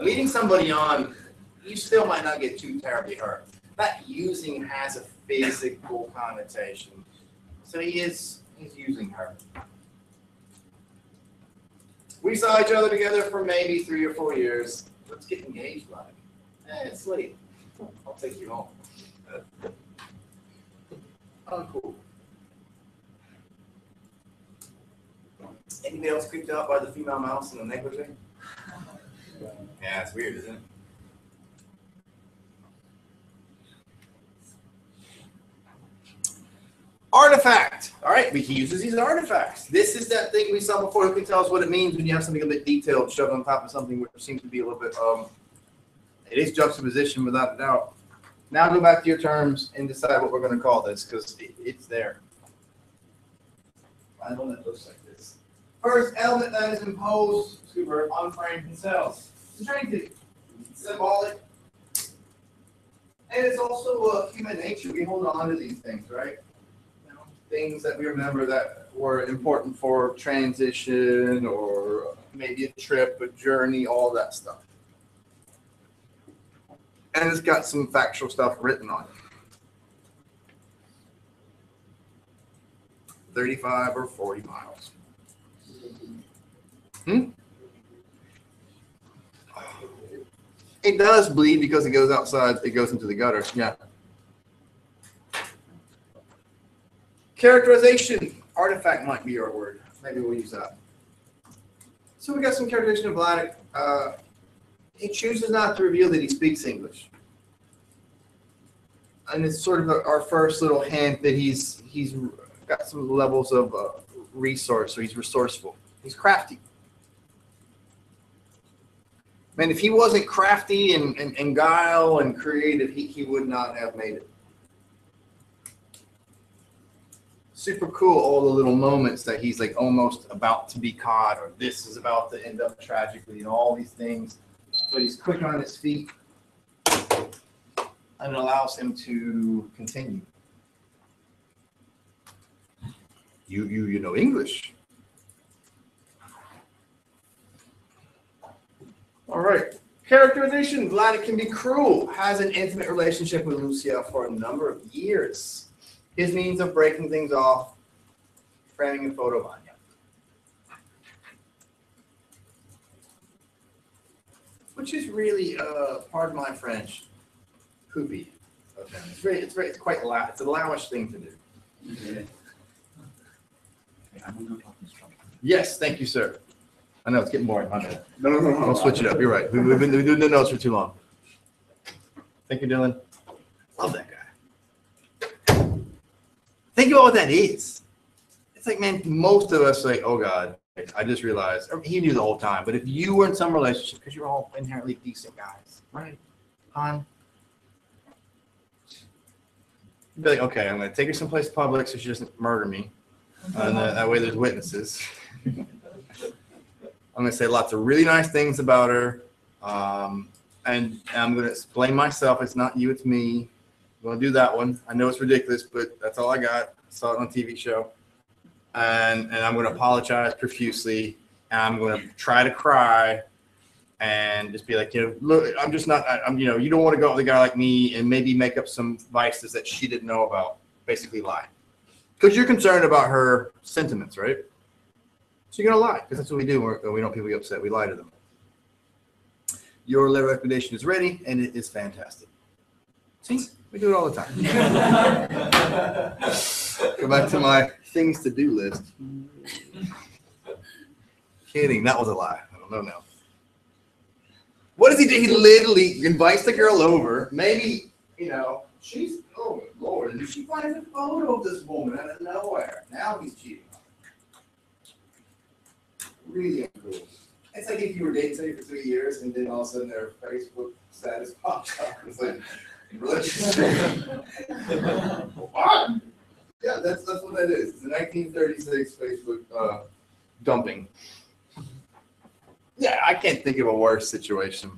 Leading somebody on, you still might not get too terribly hurt. That using has a physical connotation. So he's using her. We saw each other together for maybe 3 or 4 years. Let's get engaged, like. It's late. I'll take you home. Uncool. Anybody else creeped out by the female mouse in the negligee? Yeah, it's weird, isn't it? Artifact. All right, he uses these artifacts. This is that thing we saw before. Who can tell us what it means when you have something a bit detailed shoved on top of something which seems to be a little bit, it is juxtaposition without a doubt. Now go back to your terms and decide what we're going to call this because it's there. Find one that looks like this. First element that is imposed on framed cells. Strength, symbolic. And it's also human nature. We hold on to these things, right? Things that we remember that were important for transition or maybe a trip, a journey, all that stuff. And it's got some factual stuff written on it. 35 or 40 miles. It does bleed because it goes outside, it goes into the gutter, yeah. Characterization, artifact might be our word. Maybe we'll use that. So we got some characterization of Vladik. He chooses not to reveal that he speaks English. And it's sort of our first little hint that he's got some levels of resource, so he's resourceful. He's crafty. Man, if he wasn't crafty and guile and creative, he would not have made it. Super cool, all the little moments that he's like almost about to be caught, or this is about to end up tragically, and all these things. But he's quick on his feet, and it allows him to continue. You know English. All right. Characterization. Vladik can be cruel. Has an intimate relationship with Lucia for a number of years. His means of breaking things off, framing a photo of Anya. Which is really, pardon my French, poopy of him. It's quite loud. It's a lowish thing to do. Yes, thank you, sir. I know it's getting boring. No. I'll switch it up. You're right. We've been doing the notes for too long. Thank you, Dylan. Love that guy. Think about what that is. It's like, man, most of us like, oh God, I just realized. He knew the whole time. But if you were in some relationship, because you're all inherently decent guys, right? Han? You'd be like, okay, I'm going to take her someplace public so she doesn't murder me. And that way there's witnesses. I'm going to say lots of really nice things about her. And I'm going to explain myself. It's not you, it's me. I'm going to do that one. I know it's ridiculous, but that's all I got. I saw it on a TV show. And I'm going to apologize profusely. And I'm going to try to cry and just be like, look, I'm just not, you don't want to go with a guy like me and maybe make up some vices that she didn't know about. Basically lie. Because you're concerned about her sentiments, right? So you're going to lie, because that's what we do when we don't people get upset. We lie to them. Your letter of recommendation is ready, and it is fantastic. See? We do it all the time. Go back to my things to do list. Kidding. That was a lie. I don't know now. What does he do? He literally invites the girl over. Maybe, she's, oh, Lord, and she finds a photo of this woman out of nowhere. Now he's cheating on her. Really uncool. It's like if you were dating somebody for 3 years and then all of a sudden their Facebook status pops up. It's like, relationship. What? Yeah, that's what that is. It's a 1936 Facebook dumping. Yeah, I can't think of a worse situation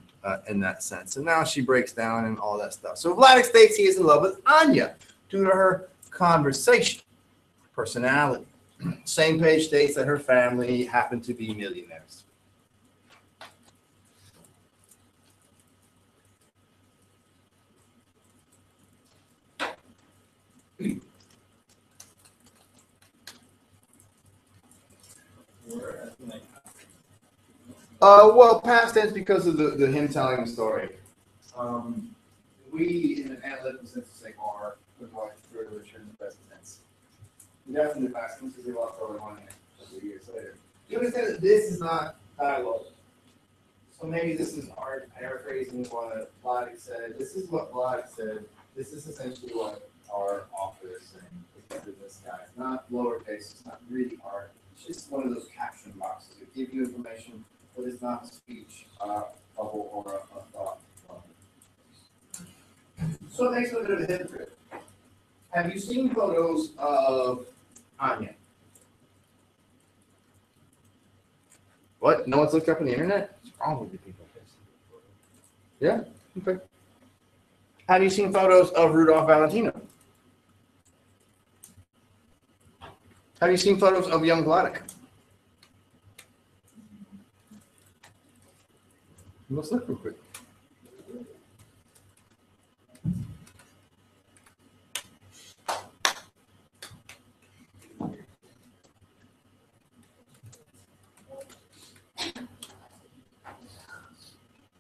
in that sense. And now she breaks down and all that stuff. So Vladik states he is in love with Anya due to her conversation, personality. Same page states that her family happened to be millionaires. Well, past tense because of the him telling the story. We in an analytical sense say are with what literature in the present tense. Definitely past tense is a lot further on a couple of years later. You understand that this is not dialogue. So maybe this is art paraphrasing what Vladik said. This is what Vladik said. This is essentially what our author is saying. Because of this guy. It's not lowercase, it's not really art. It's just one of those caption boxes that give you information, but it's not a speech bubble or a thought bubble. So it makes a bit of a hypocrite. Have you seen photos of Anya? What? No one's looked up on the internet? What's wrong with you people? Yeah? Okay. Have you seen photos of Rudolph Valentino? Have you seen photos of young Vladik? Let's look real quick.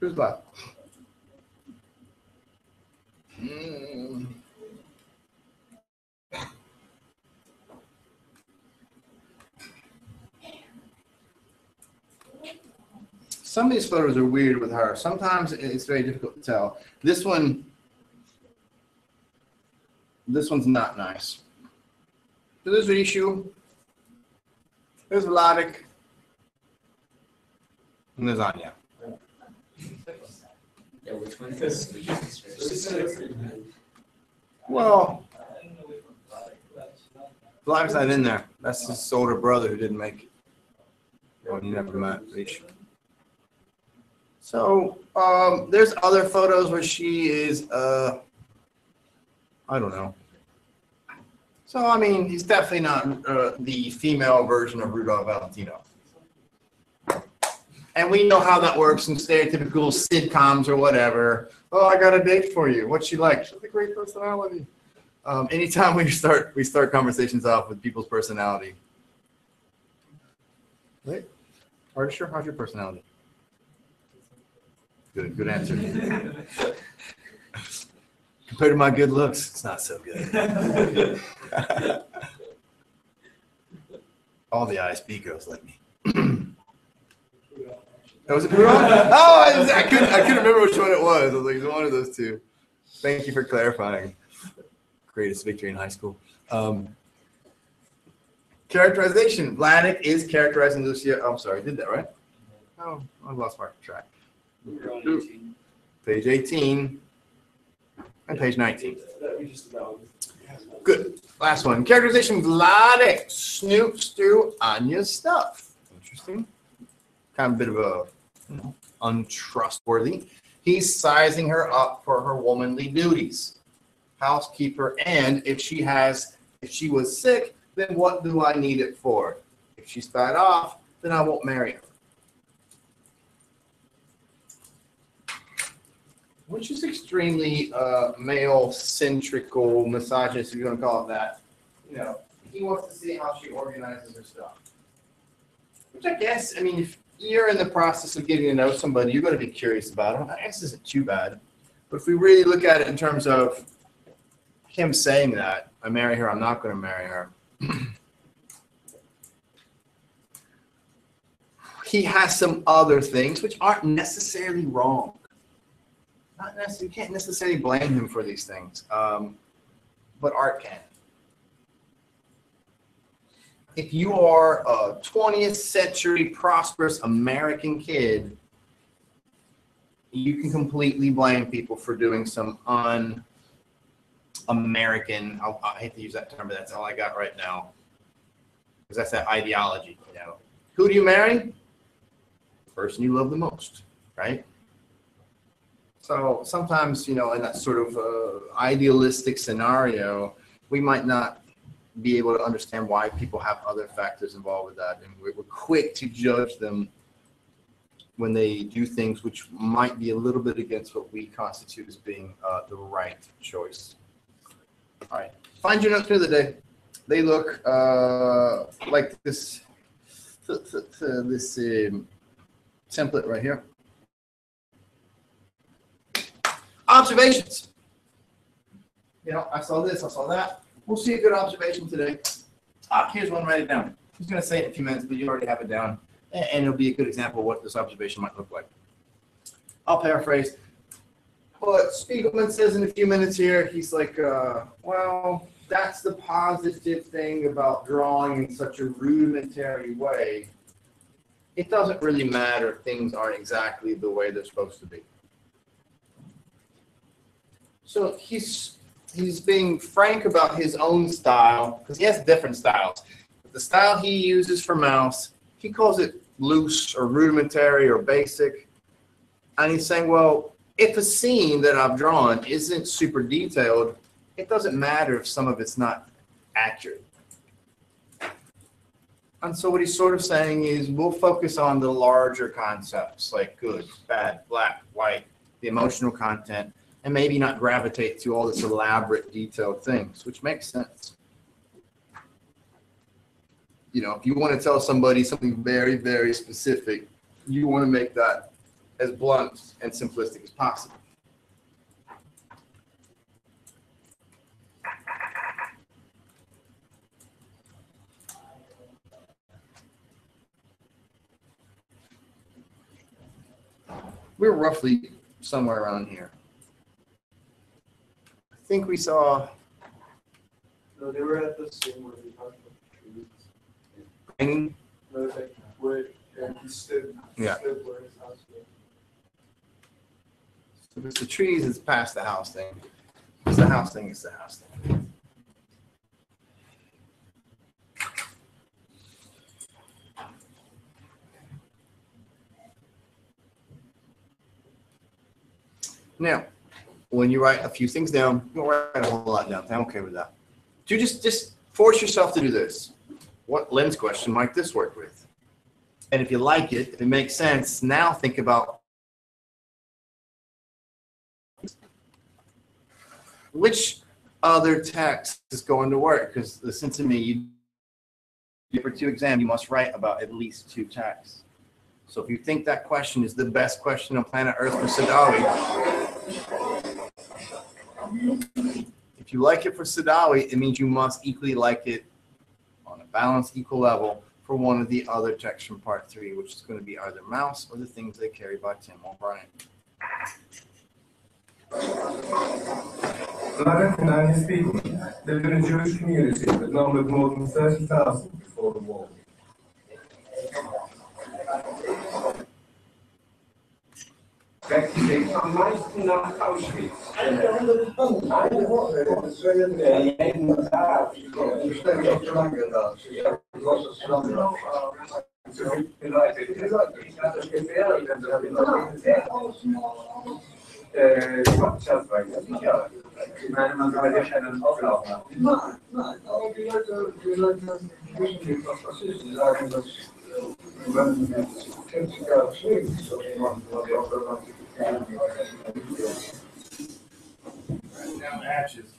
Who's Vlad? Some of these photos are weird with her. Sometimes it's very difficult to tell. This one's not nice. So there's Rishu. There's Vladik. And there's Anya. Yeah, which one? Well, Vladik's not in there. That's his older brother who didn't make it. Well, you never met Rishu. So there's other photos where she is, I don't know. So, I mean, he's definitely not the female version of Rudolph Valentino. And we know how that works in stereotypical sitcoms or whatever. Oh, I got a date for you. What's she like? She has a great personality. Anytime we start conversations off with people's personality. Wait, are you sure? How's your personality? Good answer. Compared to my good looks, it's not so good. All the ISB girls like me. That was a good one? Oh, I couldn't remember which one it was. I was like, it's one of those two. Thank you for clarifying. Greatest victory in high school. Characterization. Vladik is characterizing Lucia. Oh, I'm sorry, I did that right? Oh, I lost my track. Page 18 and page 19. Good. Last one. Characterization. Vladik snoops through Anya's stuff. Interesting. Kind of a bit of a untrustworthy. He's sizing her up for her womanly duties. Housekeeper, and if she was sick, then what do I need it for? If she's bad off, then I won't marry her. Which is extremely male-centrical, misogynist, if you want to call it that. You know, he wants to see how she organizes her stuff. Which I guess, I mean, if you're in the process of getting to know somebody, you're going to be curious about them. I guess isn't too bad. But if we really look at it in terms of him saying that, I marry her, I'm not going to marry her. He has some other things which aren't necessarily wrong. Not necessarily, you can't necessarily blame him for these things, but art can. If you are a 20th century prosperous American kid, you can completely blame people for doing some un-American, I hate to use that term, but that's all I got right now. Because that's that ideology, you know. Who do you marry? The person you love the most, right? So sometimes, you know, in that sort of idealistic scenario, we might not be able to understand why people have other factors involved with that. And we're quick to judge them when they do things which might be a little bit against what we constitute as being the right choice. All right, find your notes for the day. They look like this template right here. Observations. You know, I saw this, I saw that. We'll see a good observation today. Here's one, write it down. I was going to say it in a few minutes, but you already have it down. And it'll be a good example of what this observation might look like. I'll paraphrase. But Spiegelman says in a few minutes here, he's like, well, that's the positive thing about drawing in such a rudimentary way. It doesn't really matter if things aren't exactly the way they're supposed to be. So he's being frank about his own style, because he has different styles. But the style he uses for mouse, he calls it loose or rudimentary or basic. And he's saying, well, if a scene that I've drawn isn't super detailed, it doesn't matter if some of it's not accurate. And so what he's sort of saying is we'll focus on the larger concepts like good, bad, black, white, the emotional content, and maybe not gravitate to all this elaborate, detailed things, which makes sense. You know, if you want to tell somebody something very, very specific, you want to make that as blunt and simplistic as possible. We're roughly somewhere around here. I think we saw. No, they were at the scene where we talked about the trees. Hanging. No, like where he stood. Yeah. Stood where his house was. So if it's the trees, it's past the house thing. If it's the house thing, it's the house thing. Now, when you write a few things down, you don't write a whole lot down. I'm okay with that. You just force yourself to do this. What lens question might this work with? And if you like it, if it makes sense, now think about which other text is going to work. Because listen to me, for 2 exam, you must write about at least 2 texts. So if you think that question is the best question on planet Earth for Sadawi, if you like it for Sadawi, it means you must equally like it on a balanced, equal level for one of the other texts from part 3, which is going to be either Mouse or The Things They Carry by Tim O'Brien. American Irish people lived in a Jewish community that numbered more than 30,000 before the war. Am meisten nach Auschwitz. Now matches.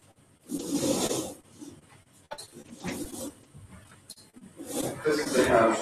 This is the house.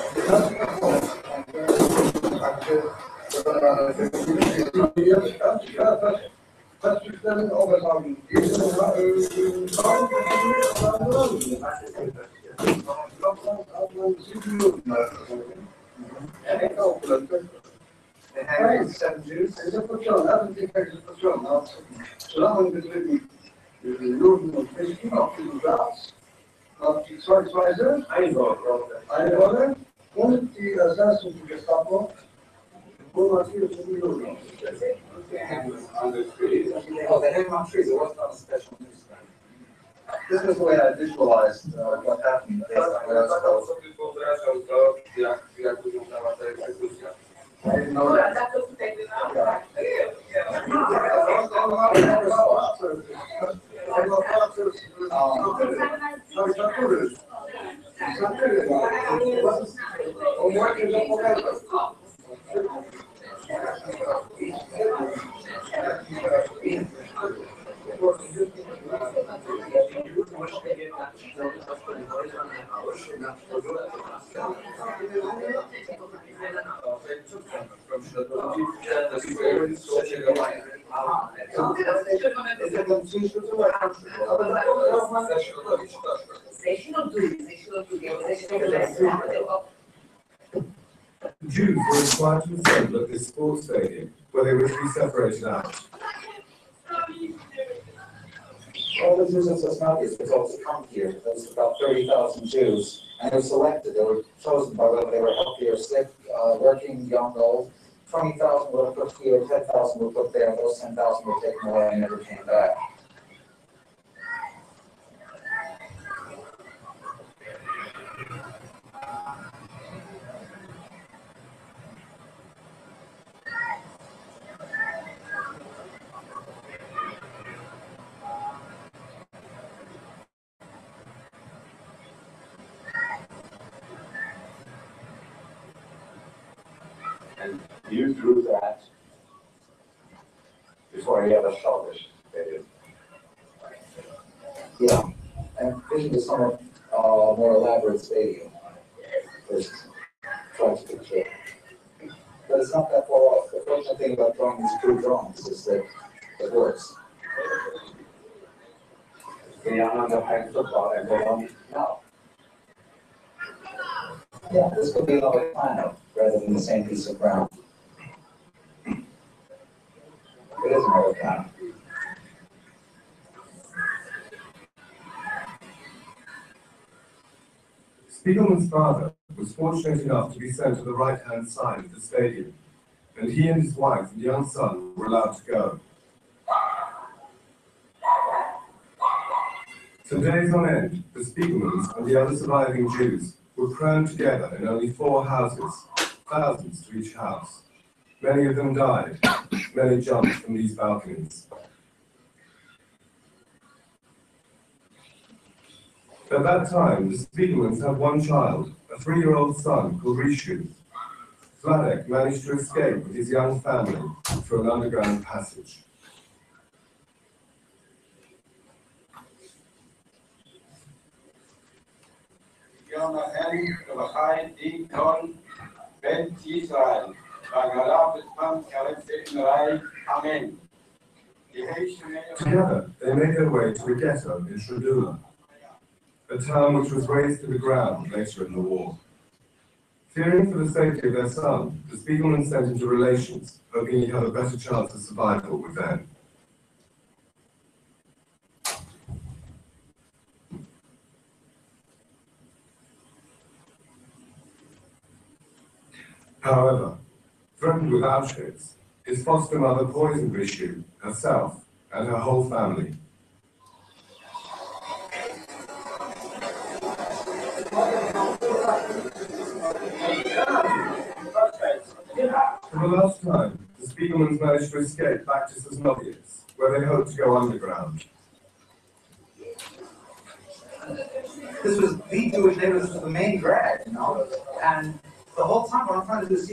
This is the way I visualized what happened based on what I was told. I didn't know that. The Jews were required to assemble at this sports stadium, where they were to be separated out. All the Jews in Sosnowitz were told to come here. There was about 30,000 Jews, and they were selected. They were chosen by whether they were healthy or sick, working, young, old. 20,000 were put here, 10,000 were put there, those 10,000 were taken away and never came back. And you drew that before he ever saw this stadium. Yeah, and this is a somewhat more elaborate stadium. It's trying to picture. But it's not that far off. The fortunate thing about drawing these crude drawings is that it works. The young are playing football and they don't know. Yeah, this could be another planet rather than the same piece of ground. It is another planet. Spiegelman's father was fortunate enough to be sent to the right-hand side of the stadium, and he and his wife and young son were allowed to go. For days on end, the Spiegelmans and the other surviving Jews were crammed together in only 4 houses, thousands to each house. Many of them died, many jumped from these balconies. At that time, the Spiegelmans had one child, a 3-year-old son called Rishu. Vladek managed to escape with his young family through an underground passage. Together, they made their way to a ghetto in Shradula, a town which was razed to the ground later in the war. Fearing for the safety of their son, the Spiegelmans sent him to relations, hoping he had a better chance of survival with them. However, threatened with Auschwitz, his foster mother poisoned Rishu, herself, and her whole family. For the last time, the Spiegelmans managed to escape back to Sosnowitz, where they hoped to go underground. This was the Jewish neighborhood, this was the main drag, you know, and the whole time what I'm trying to do is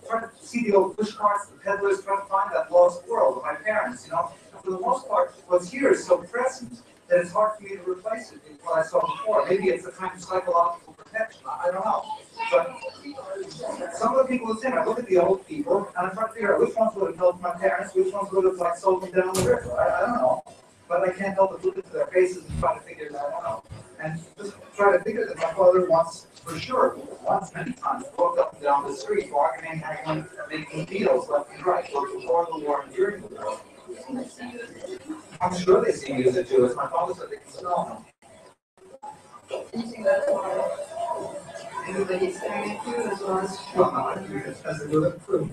trying to see the old push carts, the peddlers, trying to find that lost world of my parents, you know. And for the most part, what's here is so present that it's hard for me to replace it with what I saw before. Maybe it's a kind of psychological protection, I don't know. But some of the people the same. I look at the old people and I try to figure out which ones would have helped my parents, which ones would have like sold them down the river. I don't know. But I can't help but look into their faces and try to figure it out. I don't know. And just try to figure that my father once, for sure, many times, walked up and down the street, bargaining, haggling, making deals left and right, both before the war and during the war. I'm sure they see me as a Jew. As my father said, they can smell him. You think that's why everybody's staring at you as well as... Well, no, I think it's as a good proof.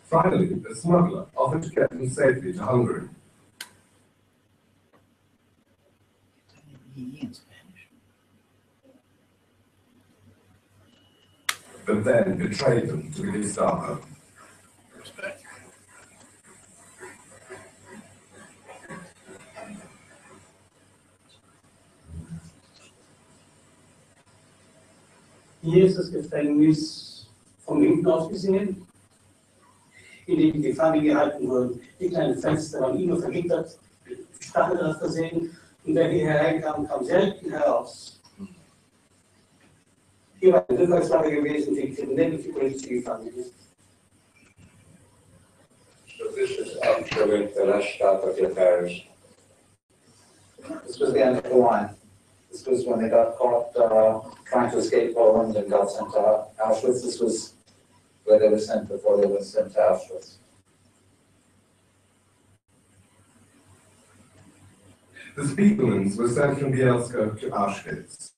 Finally, a smuggler offered to get them safely to Hungary. But then betrayed them to the Gestapo. Respect. Hier ist das Gefängnis von hinten aus gesehen, in dem die Gefangen gehalten wurden. Die kleinen Fenster waren immer vergittert, started us to saying that he had come help house. He was tylko sprawy gewesen, die neben die politische familie. So this is after the last stop of the affairs. This was the end of the line. This was when they got caught trying to escape Poland and got sent to Auschwitz. This was where they were sent before they were sent to Auschwitz. The Spiegelmans were sent from Bielska to Auschwitz,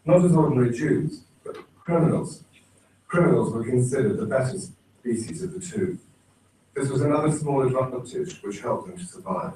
not as ordinary Jews, but criminals. Criminals were considered the better species of the two. This was another small advantage which helped them to survive.